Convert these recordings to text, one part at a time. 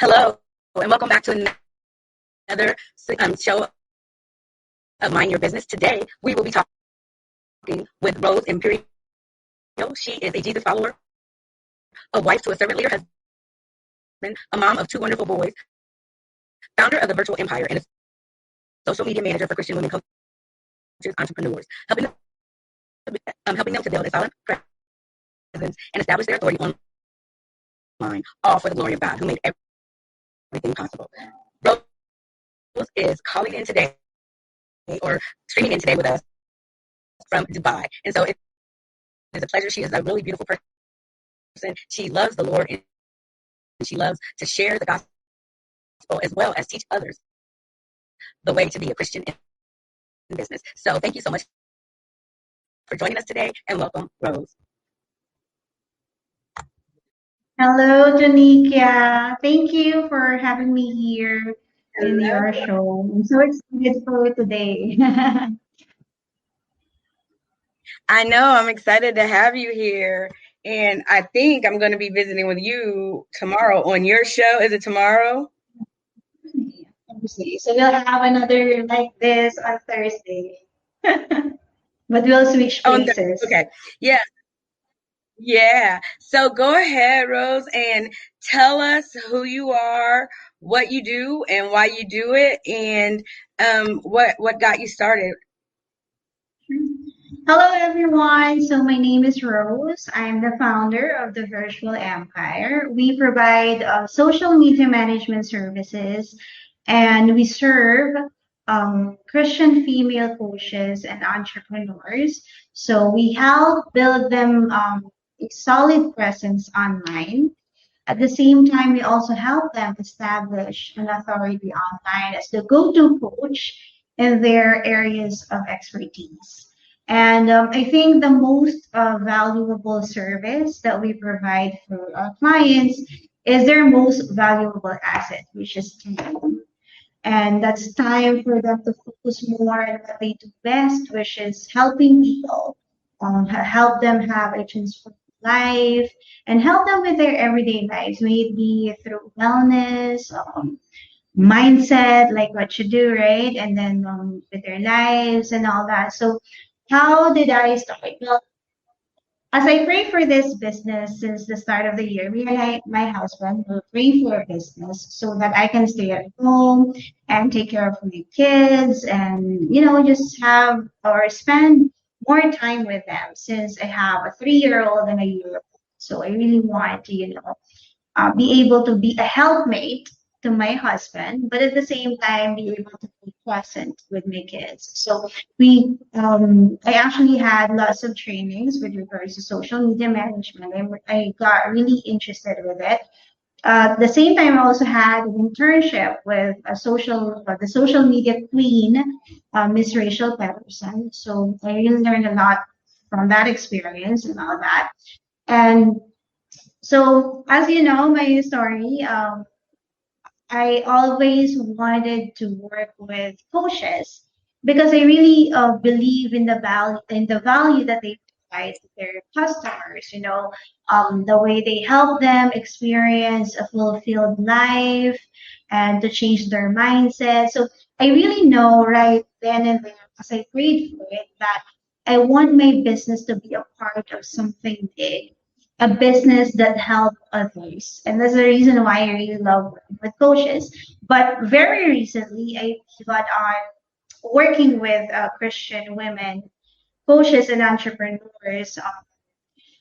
Hello, and welcome back to another show of Mind Your Business. Today, we will be talking with Rose Imperial. She is a Jesus follower, a wife to a servant leader, husband, a mom of two wonderful boys, founder of the Virtual Empire, and a social media manager for Christian women coaches, entrepreneurs, helping them to build a solid presence and establish their authority online, all for the glory of God, who made everything possible. Rose is calling in today or streaming in today with us from Dubai. And so it's a pleasure. She is a really beautiful person. She loves the Lord and she loves to share the gospel as well as teach others the way to be a Christian in business. So thank you so much for joining us today and welcome, Rose. Hello, Janika. Thank you for having me here in your show. I'm so excited for today. I know, I'm excited to have you here. And I think I'm going to be visiting with you tomorrow on your show. Is it tomorrow? Thursday. So we'll have another like this on Thursday. But we'll switch places. Okay. Yeah. Yeah. So go ahead, Rose, and tell us who you are, what you do, and why you do it, and what got you started. Hello, everyone. So my name is Rose. I'm the founder of the Virtual Empire. We provide social media management services, and we serve Christian female coaches and entrepreneurs. So we help build them a solid presence online. At the same time, we also help them establish an authority online as the go-to coach in their areas of expertise. And I think the most valuable service that we provide for our clients is their most valuable asset, which is time. And that's time for them to focus more on what they do best, which is helping people, help them have a transformed life, and help them with their everyday lives, may it be through wellness, mindset, like what you do, right? And then with their lives and all that. So, how did I start? Well, as I pray for this business since the start of the year, me and my husband will pray for a business so that I can stay at home and take care of my kids and, just have or spend more time with them since I have a 3-year-old and a year-old. So I really want to, be able to be a helpmate to my husband, but at the same time be able to be present with my kids. So I actually had lots of trainings with regards to social media management. I got really interested with it. At the same time, I also had an internship with the social media queen, Miss Rachel Patterson. So I really learned a lot from that experience and all that. And so, as you know, my story, I always wanted to work with coaches because I really believe in the value that they provide to their customers. The way they help them experience a fulfilled life and to change their mindset. So I really know right then and there, as I prayed for it, that I want my business to be a part of something big, a business that help others. And that's the reason why I really love working with coaches. But very recently, I got on working with Christian women, coaches, and entrepreneurs,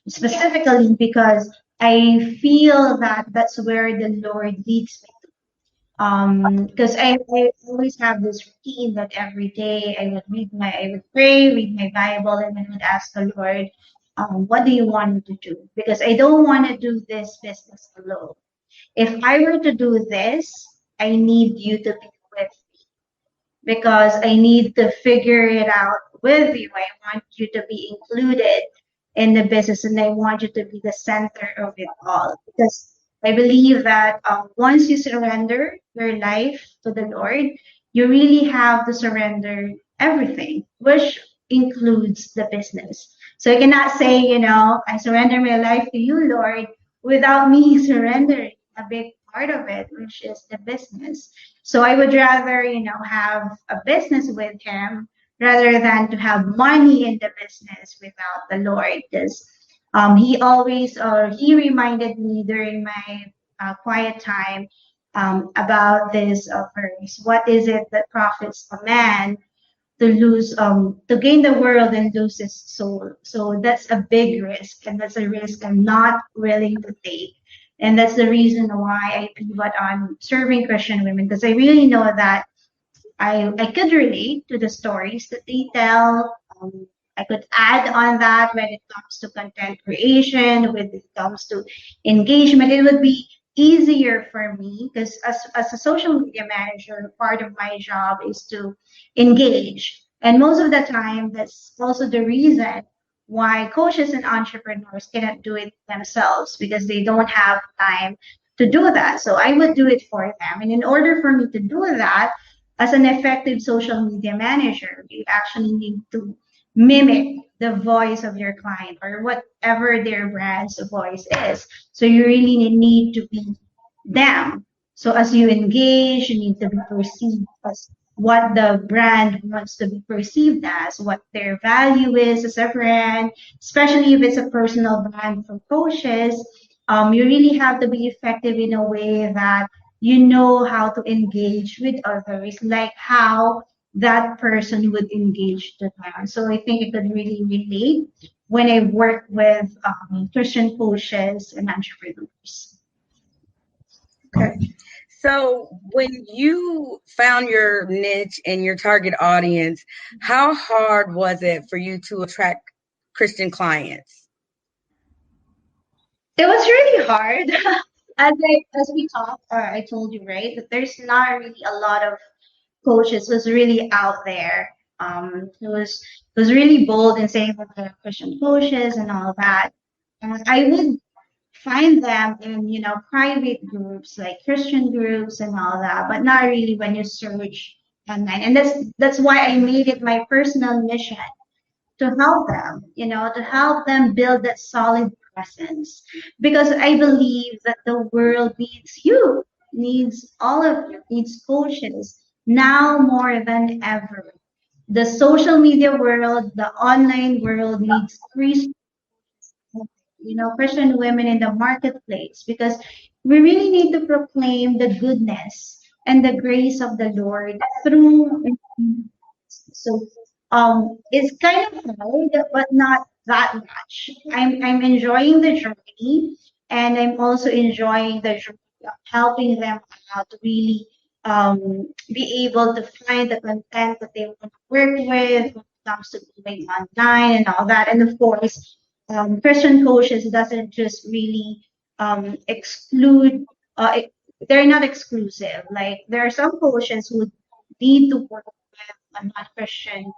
specifically because I feel that that's where the Lord leads me. Because I always have this routine that every day I would pray, read my Bible, and I would ask the Lord, what do you want me to do? Because I don't want to do this business alone. If I were to do this, I need you to be with me because I need to figure it out with you. I want you to be included in the business and I want you to be the center of it all because I believe that once you surrender your life to the Lord, you really have to surrender everything, which includes the business. So I cannot say, I surrender my life to you, Lord, without me surrendering a big part of it, which is the business. So I would rather, have a business with him rather than to have money in the business without the Lord. Because he reminded me during my quiet time about this verse. What is it that profits a man to gain the world and lose his soul? So that's a big risk, and that's a risk I'm not willing to take. And that's the reason why I pivot on serving Christian women, because I really know that I could relate to the stories that they tell. I could add on that when it comes to content creation, when it comes to engagement. It would be easier for me because as a social media manager, part of my job is to engage. And most of the time, that's also the reason why coaches and entrepreneurs cannot do it themselves because they don't have time to do that. So I would do it for them. And in order for me to do that, as an effective social media manager, you actually need to mimic the voice of your client or whatever their brand's voice is. So you really need to be them. So as you engage, you need to be perceived as what the brand wants to be perceived as, what their value is as a brand, especially if it's a personal brand for coaches. You really have to be effective in a way that you know how to engage with others, like how that person would engage to them. So I think it could really relate when I work with Christian coaches and entrepreneurs. Okay. So when you found your niche and your target audience, how hard was it for you to attract Christian clients? It was really hard. As we talked, I told you, right, that there's not really a lot of coaches was really out there. It was really bold in saying that they're Christian coaches and all that. And I would find them in private groups like Christian groups and all that, but not really when you search online. And that's why I made it my personal mission to help them, to help them build that solid presence. Because I believe that the world needs you, needs all of you, needs coaches now more than ever. The social media world, the online world needs free, Christian women in the marketplace, because we really need to proclaim the goodness and the grace of the Lord through. So it's kind of hard, but not that much. I'm enjoying the journey, and I'm also enjoying the journey of helping them out to really be able to find the content that they want to work with when it comes to going online and all that. And of course, Christian coaches doesn't just really exclude. They're not exclusive. Like there are some coaches who need to work non-Christian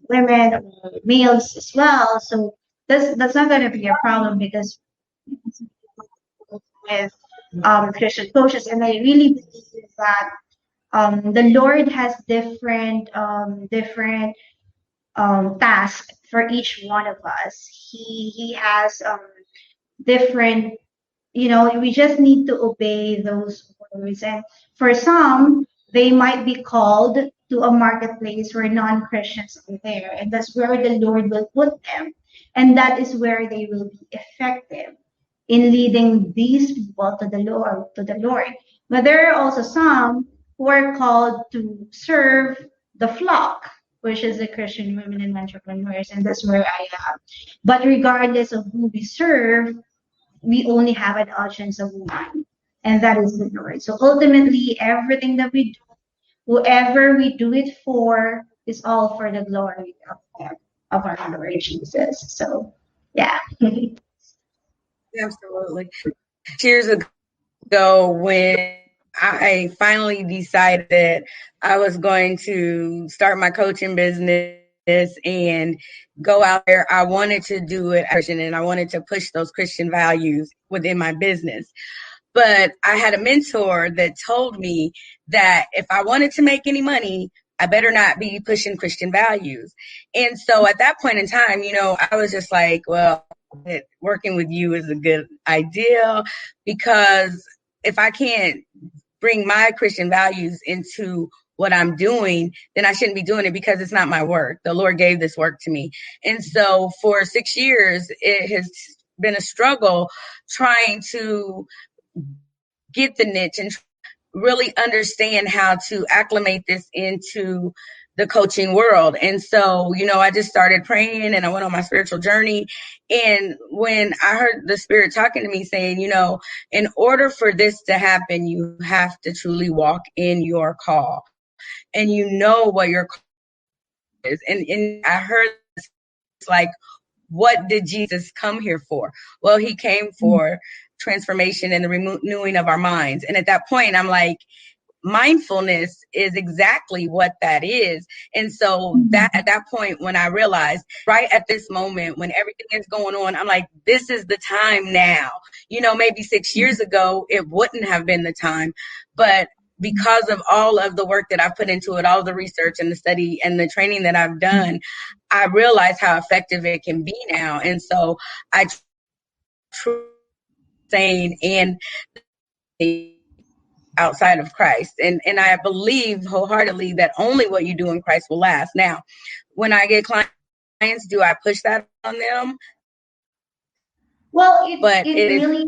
women or males as well. So that's not going to be a problem because with Christian coaches, and I really believe that the Lord has different tasks for each one of us. He has different, we just need to obey those words. And for some, they might be called to a marketplace where non-Christians are there, and that's where the Lord will put them, and that is where they will be effective in leading these people to the Lord. But there are also some who are called to serve the flock, which is the Christian women and entrepreneurs, and that's where I am. But regardless of who we serve, we only have an audience of one, and that is the Lord. So ultimately, everything that we do, whoever we do it for, is all for the glory of our Lord Jesus. So, yeah. Absolutely. Years ago, when I finally decided that I was going to start my coaching business and go out there, I wanted to do it Christian, and I wanted to push those Christian values within my business. But I had a mentor that told me that if I wanted to make any money, I better not be pushing Christian values. And so at that point in time, I was just like, well, working with you is a good idea because if I can't bring my Christian values into what I'm doing, then I shouldn't be doing it, because it's not my work. The Lord gave this work to me. And so for 6 years, it has been a struggle trying to get the niche and really understand how to acclimate this into the coaching world. And so, I just started praying and I went on my spiritual journey. And when I heard the Spirit talking to me saying, in order for this to happen, you have to truly walk in your call, and what your call is. And I heard it's like, what did Jesus come here for? Well, he came for transformation and the renewing of our minds. And at that point, I'm like, mindfulness is exactly what that is. And so that at that point, when I realized right at this moment when everything is going on, I'm like, this is the time now. Maybe 6 years ago, it wouldn't have been the time, but because of all of the work that I've put into it, all the research and the study and the training that I've done, I realize how effective it can be now. And so I truly saying and outside of Christ. And I believe wholeheartedly that only what you do in Christ will last. Now, when I get clients, do I push that on them? Well, But it it is really,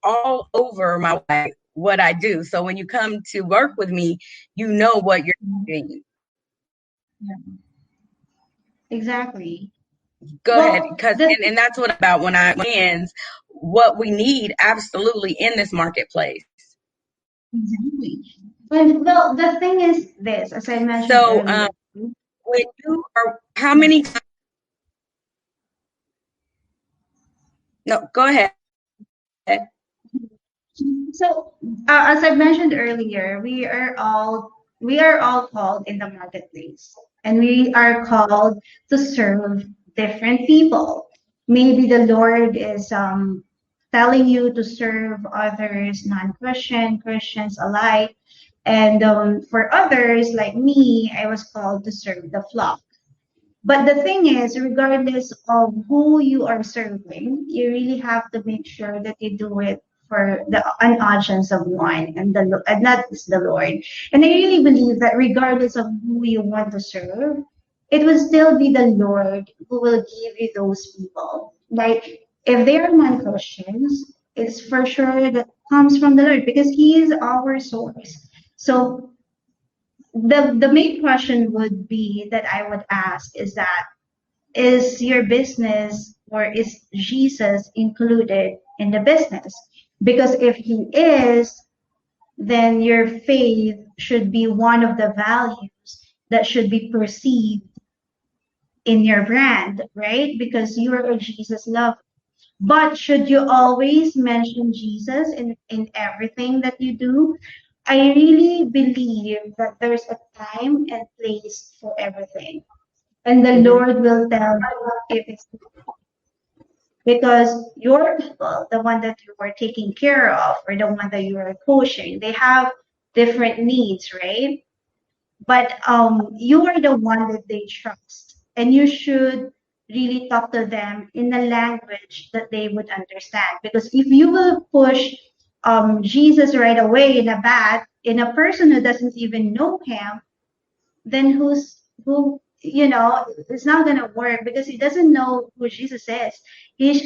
all over my way, what I do. So when you come to work with me, you know what you're doing. yeah, exactly. Go ahead, Well, because and that's what about when I ends what we need absolutely in this marketplace. exactly. And well, the thing is this, as I mentioned So earlier. when you are, how many? No, go ahead. So, as I mentioned earlier, we are all called in the marketplace, and we are called to serve different people. Maybe the Lord is telling you to serve others, non-Christian, Christians alike, and for others like me, I was called to serve the flock. But the thing is, regardless of who you are serving, you really have to make sure that you do it for an audience of one, and that is the Lord. And I really believe that regardless of who you want to serve, it will still be the Lord who will give you those people. Like if they are non-Christians, it's for sure that comes from the Lord because He is our source. So the main question would be that I would ask is that is your business or is Jesus included in the business? Because if he is, then your faith should be one of the values that should be perceived in your brand, right? Because you're a Jesus lover. But should you always mention Jesus in everything that you do? I really believe that there's a time and place for everything. And the Mm-hmm. Lord will tell you if it's because your people, the one that you are taking care of or the one that you are coaching, they have different needs, right? But you are the one that they trust, and you should really talk to them in a language that they would understand. Because if you will push Jesus right away in a bat in a person who doesn't even know him, then who it's not gonna work because he doesn't know who Jesus is.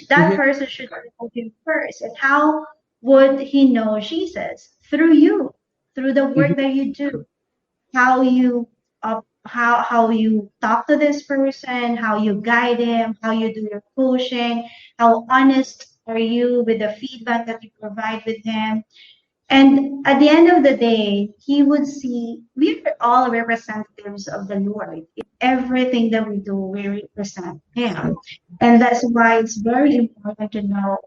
That Mm-hmm. person should know him first. And how would he know Jesus? Through you, through the Mm-hmm. work that you do, how you how you talk to this person, how you guide him, how you do your coaching, how honest are you with the feedback that you provide with him. And at the end of the day, he would see we are all representatives of the Lord. In everything that we do, we represent Him. And that's why it's very important to know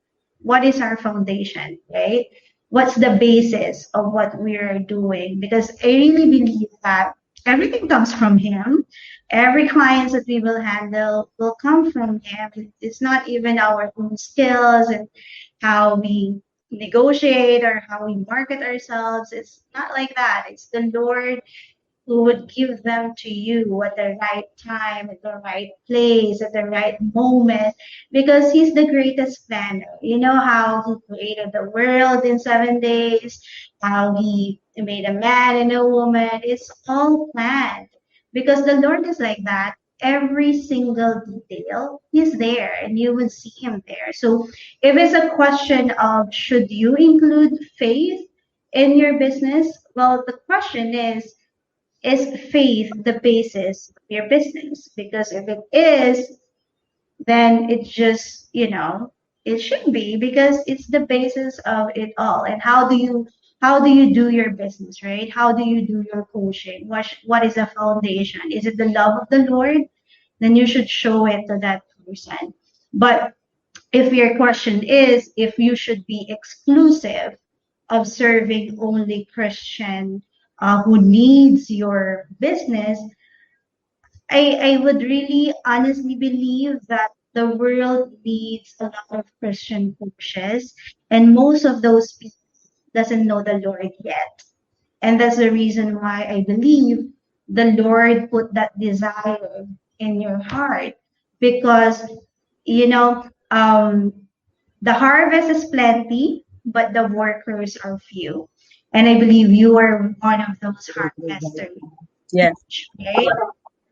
what is our foundation, right? What's the basis of what we are doing? Because I really believe that everything comes from Him. Every client that we will handle will come from Him. It's not even our own skills and how we negotiate or how we market ourselves. It's not like that. It's the Lord who would give them to you at the right time, at the right place, at the right moment, because He's the greatest planner. You know how He created the world in 7 days, how He made a man and a woman. It's all planned because the Lord is like that. Every single detail is there, and you would see Him there. So, if it's a question of should you include faith in your business, well, the question is faith the basis of your business? Because if it is, then it just, it should be because it's the basis of it all. And how do you do your business, right? How do you do your coaching? What is the foundation? Is it the love of the Lord? Then you should show it to that person. But if your question is if you should be exclusive of serving only Christian who needs your business, I would really honestly believe that the world needs a lot of Christian coaches, and most of those people doesn't know the Lord yet. And that's the reason why I believe the Lord put that desire in your heart because you know the harvest is plenty, but the workers are few. And I believe you are one of those harvesters, Yes. right?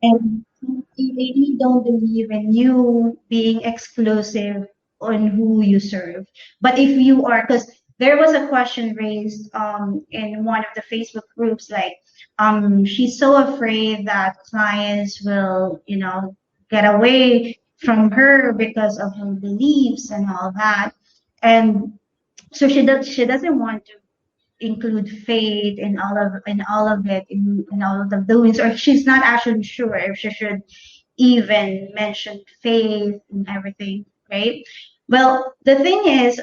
And I really don't believe in you being exclusive on who you serve. But if you are, because there was a question raised in one of the Facebook groups, like she's so afraid that clients will, get away from her because of her beliefs and all that. And so she doesn't want to include faith in all of it in all of the doings, or she's not actually sure if she should even mention faith and everything, right? Well, the thing is,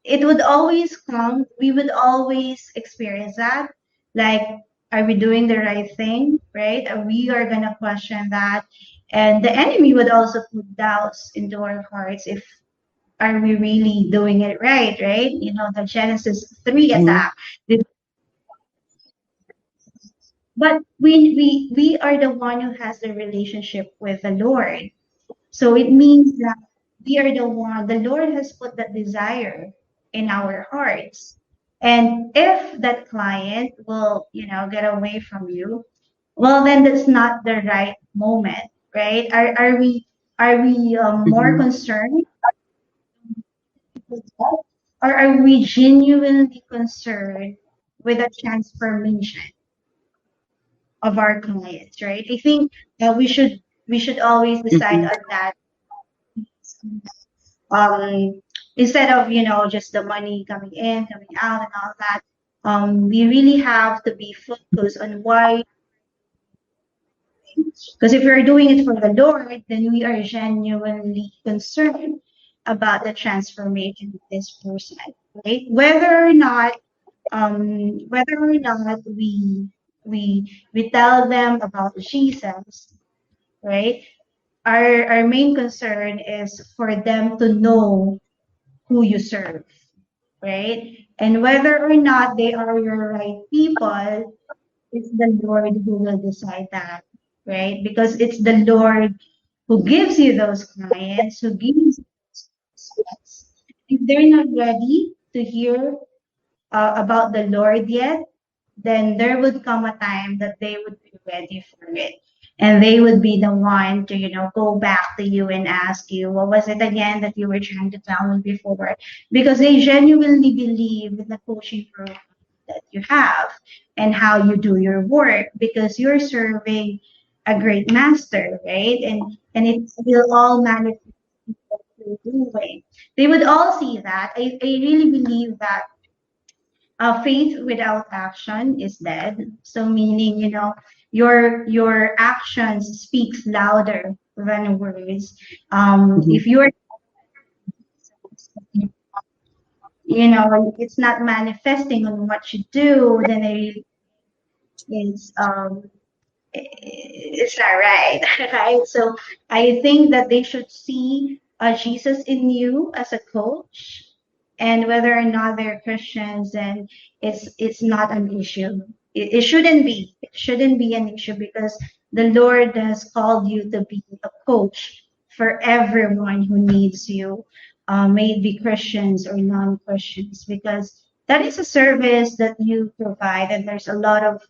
it would always come. We would always experience that, like, are we doing the right thing, right? We are gonna question that, and the enemy would also put doubts into our hearts if are we really doing it right, right? The Genesis 3 Mhm. attack. But we are the one who has the relationship with the Lord. So it means that we are the one, the Lord has put that desire in our hearts. And if that client will, get away from you, well, then that's not the right moment, right? Are we more Mhm. concerned with that, or are we genuinely concerned with the transformation of our clients, right? I think that we should always decide Mhm. on that, um, instead of just the money coming in, coming out, and all that. We really have to be focused on why. Because if we're doing it for the Lord, then we are genuinely concerned about the transformation of this person, right? Whether or not we tell them about Jesus, right? Our main concern is for them to know who you serve, right? And whether or not they are your right people, it's the Lord who will decide that, right? Because it's the Lord who gives you those clients, who gives you those prospects. If they're not ready to hear about the Lord yet, then there would come a time that they would be ready for it. And they would be the one to, go back to you and ask you, what was it again that you were trying to tell me before? Because they genuinely believe in the coaching program that you have and how you do your work because you're serving a great master, right? And it will all manifest in what you're doing. They would all see that. I really believe that faith without action is dead. So meaning, your actions speaks louder than words. Mhm. If you're, it's not manifesting on what you do, then it's it's not right, right? So I think that they should see Jesus in you as a coach, and whether or not they're Christians, then it's not an issue. It shouldn't be. It shouldn't be an issue because the Lord has called you to be a coach for everyone who needs you, may it be Christians or non-Christians, because that is a service that you provide, and there's a lot of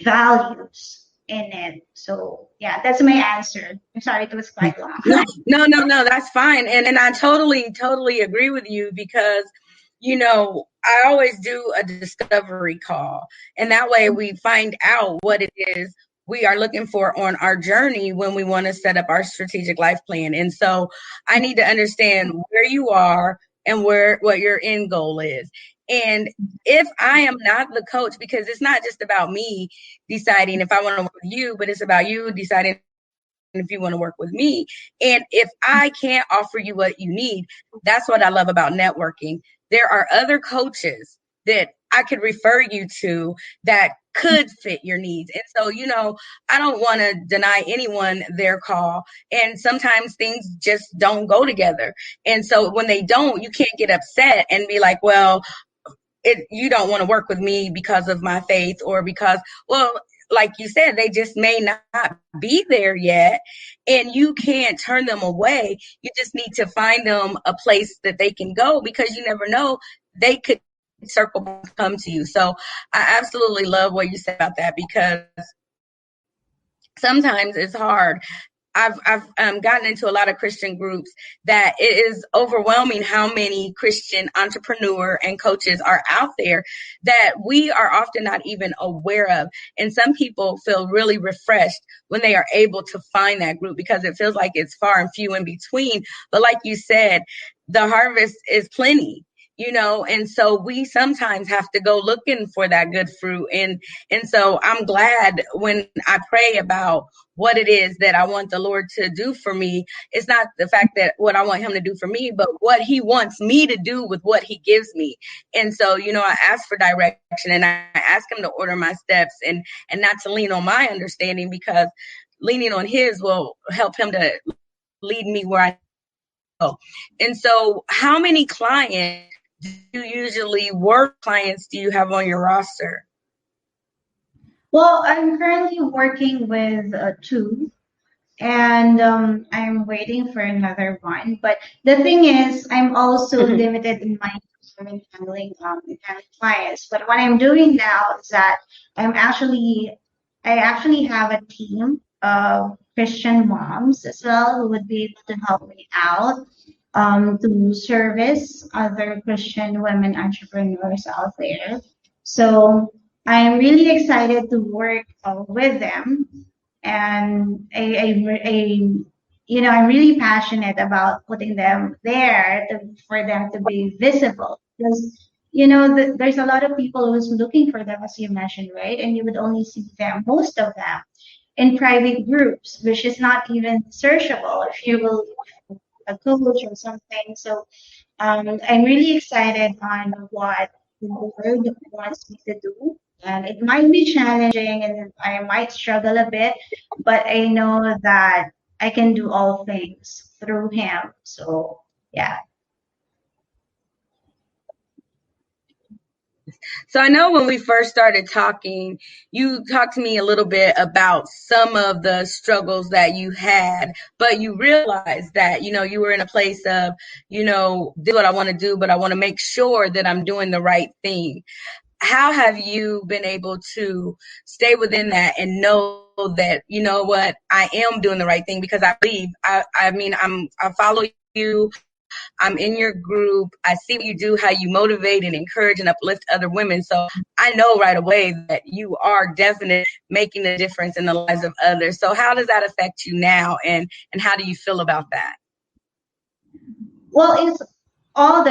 values in it. So yeah, that's my answer. I'm sorry, it was quite long. No, no, no, no, that's fine. And I totally agree with you because, I always do a discovery call. And that way we find out what it is we are looking for on our journey when we want to set up our strategic life plan. And so I need to understand where you are and what your end goal is. And if I am not the coach, because it's not just about me deciding if I want to work with you, but it's about you deciding if you want to work with me. And if I can't offer you what you need, that's what I love about networking. There are other coaches that I could refer you to that could fit your needs. And so, I don't want to deny anyone their call. And sometimes things just don't go together. And so when they don't, you can't get upset and be like, well, you don't want to work with me because of my faith or because, well, like you said, they just may not be there yet, and you can't turn them away. You just need to find them a place that they can go, because you never know, they could circle back and come to you. So I absolutely love what you said about that, because sometimes it's hard. I've gotten into a lot of Christian groups that it is overwhelming how many Christian entrepreneur and coaches are out there that we are often not even aware of. And some people feel really refreshed when they are able to find that group, because it feels like it's far and few in between. But like you said, the harvest is plenty. And so we sometimes have to go looking for that good fruit. And so I'm glad when I pray about what it is that I want the Lord to do for me. It's not the fact that what I want him to do for me, but what he wants me to do with what he gives me. And so, I ask for direction, and I ask him to order my steps, and not to lean on my understanding, because leaning on his will help him to lead me where I go. And so how many clients do you usually work clients do you have on your roster? Well, I'm currently working with two, and I'm waiting for another one. But the thing is, I'm also limited in my time in handling clients. But what I'm doing now is that I actually have a team of Christian moms as well who would be able to help me out, to service other Christian women entrepreneurs out there. So I'm really excited to work with them, and I'm really passionate about putting them there for them to be visible, because there's a lot of people who's looking for them, as you mentioned, right? And you would only see them, most of them, in private groups, which is not even searchable if you will a coach or something. So I'm really excited on what the Lord wants me to do. And it might be challenging and I might struggle a bit, but I know that I can do all things through Him. So, yeah. So I know when we first started talking, you talked to me a little bit about some of the struggles that you had, but you realized that, you were in a place of, do what I want to do, but I want to make sure that I'm doing the right thing. How have you been able to stay within that and know that, you know what, I am doing the right thing? Because I believe, I follow you. I'm in your group. I see what you do, how you motivate and encourage and uplift other women. So I know right away that you are definitely making a difference in the lives of others. So how does that affect you now? And how do you feel about that? Well, it's all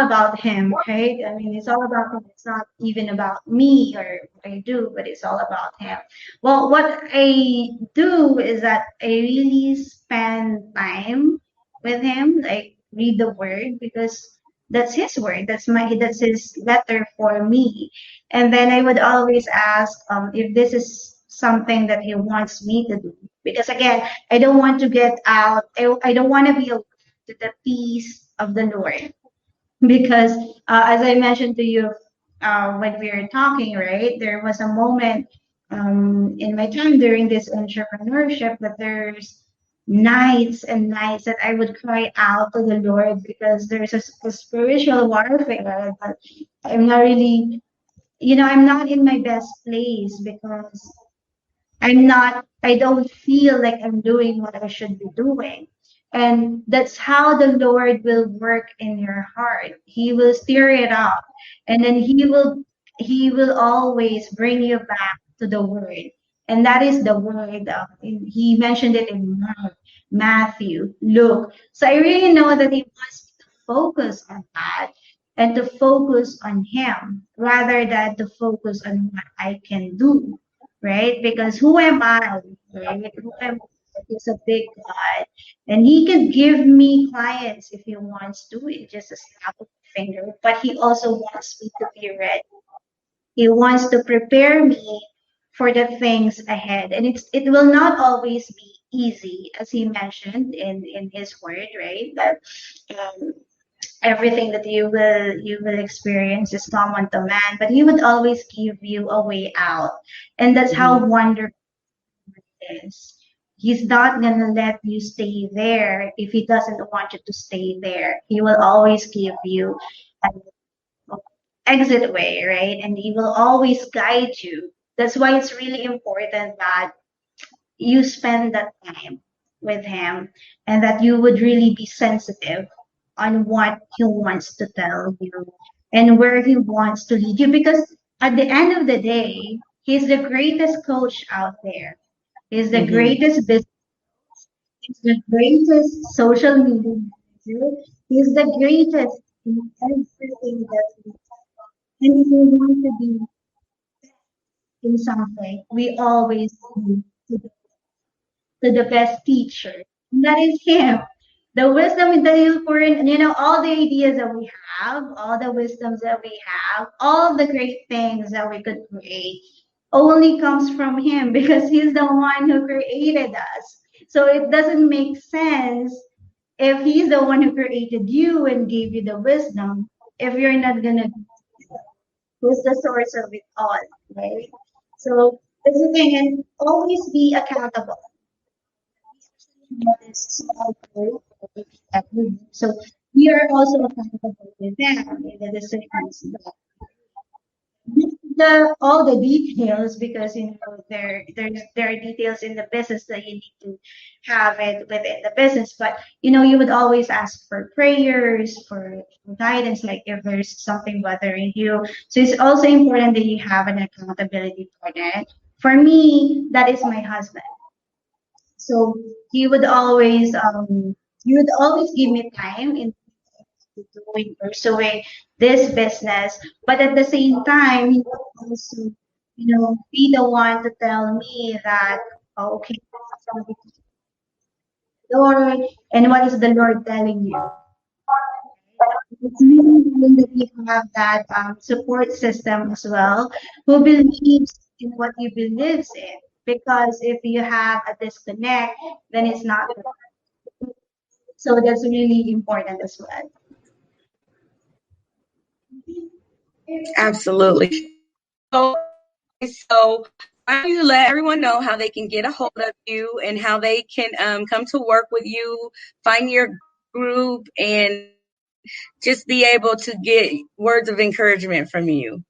about him, right? I mean, it's all about him. It's not even about me or what I do, but it's all about him. Well, what I do is that I really spend time with him, like read the word, because that's his word. That's his letter for me. And then I would always ask if this is something that he wants me to do. Because again, I don't want to get out. I don't want to be to the peace of the Lord. Because as I mentioned to you, when we were talking, right? There was a moment in my time during this entrepreneurship that there's nights and nights that I would cry out to the Lord because there's a spiritual warfare that I'm not really, I'm not in my best place because I don't feel like I'm doing what I should be doing. And that's how the Lord will work in your heart. He will stir it up and then he will always bring you back to the word. And that is the word. He mentioned it in Mark, Matthew, Luke. So I really know that he wants me to focus on that and to focus on him rather than to focus on what I can do, right? Because who am I, right? Who am I? He's a big God, and He can give me clients if He wants to, in just a snap of a finger. But He also wants me to be ready. He wants to prepare me for the things ahead, and it will not always be easy, as He mentioned in His word, right? That um, everything that you will experience is common to man, but He would always give you a way out, and that's Mm-hmm. how wonderful is. He's not gonna let you stay there if he doesn't want you to stay there. He will always give you an exit way, right? And he will always guide you. That's why it's really important that you spend that time with him and that you would really be sensitive on what he wants to tell you and where he wants to lead you because at the end of the day, he's the greatest coach out there. He's the Mm-hmm. greatest business. He's the greatest social media manager. He's the greatest in everything that we do. And if we want to be in something, we always need to the best teacher. And that is him. The wisdom that he'll pour in, all the ideas that we have, all the wisdoms that we have, all the great things that we could create only comes from him because he's the one who created us. So it doesn't make sense if he's the one who created you and gave you the wisdom, if you're not gonna who's the source of it all, right? So that's the thing, and always be accountable this small group that we do. So we are also accountable with them in the decisions that the all the details because there are details in the business that you need to have it within the business but you would always ask for prayers for guidance like if there's something bothering you so it's also important that you have an accountability partner for me that is my husband so he would always he would always give me time in doing pursuing this business, but at the same time, he would also, be the one to tell me that oh, okay, this is something to the Lord, and what is the Lord telling you? It's really important that you have that support system as well, who believes in what you believes in. Because if you have a disconnect, then it's not. So that's really important as well. Absolutely. So, so why don't you let everyone know how they can get a hold of you and how they can come to work with you, find your group, and just be able to get words of encouragement from you.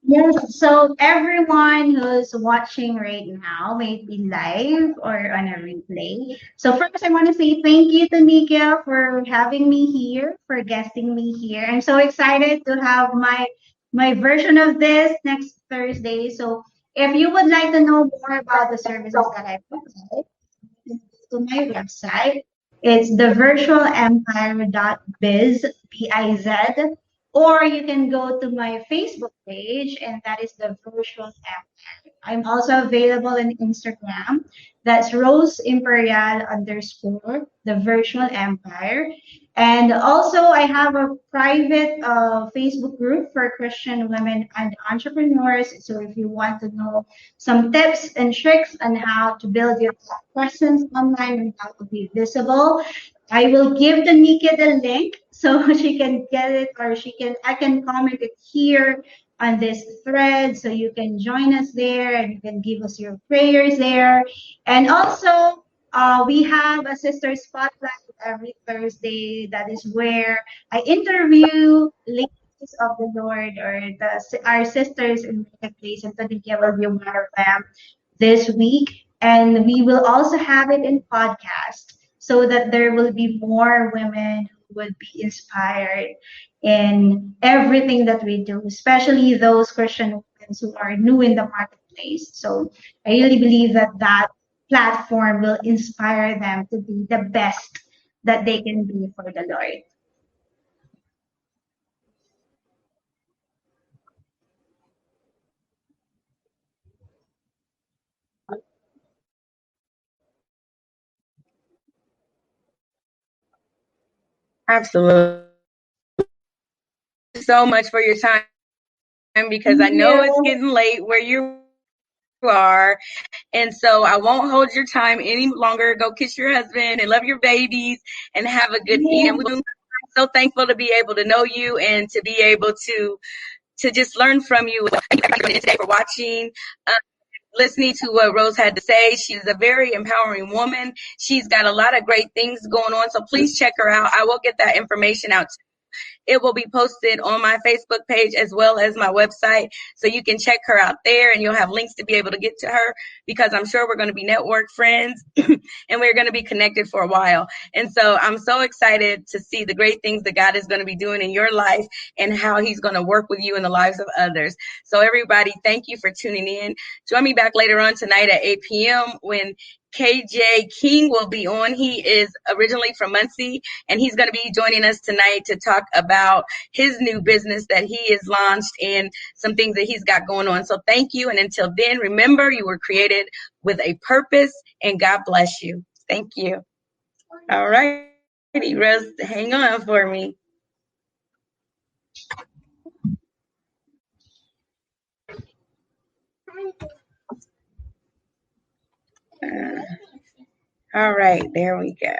Yes, so everyone who's watching right now, maybe live or on a replay. So first, I want to say thank you to Nikia for having me here, for guesting me here. I'm so excited to have my version of this next Thursday. So if you would like to know more about the services that I provide, to my website. It's thevirtualempire.biz, B-I-Z, or you can go to my Facebook page, and that is the Virtual Empire. I'm also available on Instagram. That's Rose Imperial underscore the Virtual Empire. And also, I have a private Facebook group for Christian women and entrepreneurs. So if you want to know some tips and tricks on how to build your presence online and how to be visible, I will give the Nika the link so she can get it, or I can comment it here on this thread so you can join us there and you can give us your prayers there. And also, we have a sister spotlight every Thursday. That is where I interview ladies of the Lord, or our sisters in the place, and Tanika will be one of them this week. And we will also have it in podcast so that there will be more women who would be inspired in everything that we do, especially those Christian women who are new in the marketplace. So I really believe that that platform will inspire them to be the best that they can be for the Lord. Absolutely. So much for your time, because I Thank know it's you. getting late where you are. And so I won't hold your time any longer. Go kiss your husband and love your babies and have a good evening. I'm so thankful to be able to know you and to be able to just learn from you. Thank you everybody today for watching. Uh, Listening to what Rose had to say. She's a very empowering woman. She's got a lot of great things going on. So please check her out. I will get that information out. It will be posted on my Facebook page as well as my website. So you can check her out there and you'll have links to be able to get to her, because I'm sure we're going to be network friends and we're going to be connected for a while. And so I'm so excited to see the great things that God is going to be doing in your life and how he's going to work with you in the lives of others. So everybody, thank you for tuning in. Join me back later on tonight at 8 p.m. when KJ King will be on. He is originally from Muncie, and he's going to be joining us tonight to talk about his new business that he has launched and some things that he's got going on. So thank you. And until then, remember, you were created with a purpose, and God bless you. Thank you. All righty, Rose, hang on for me. Uh, all right, there we go.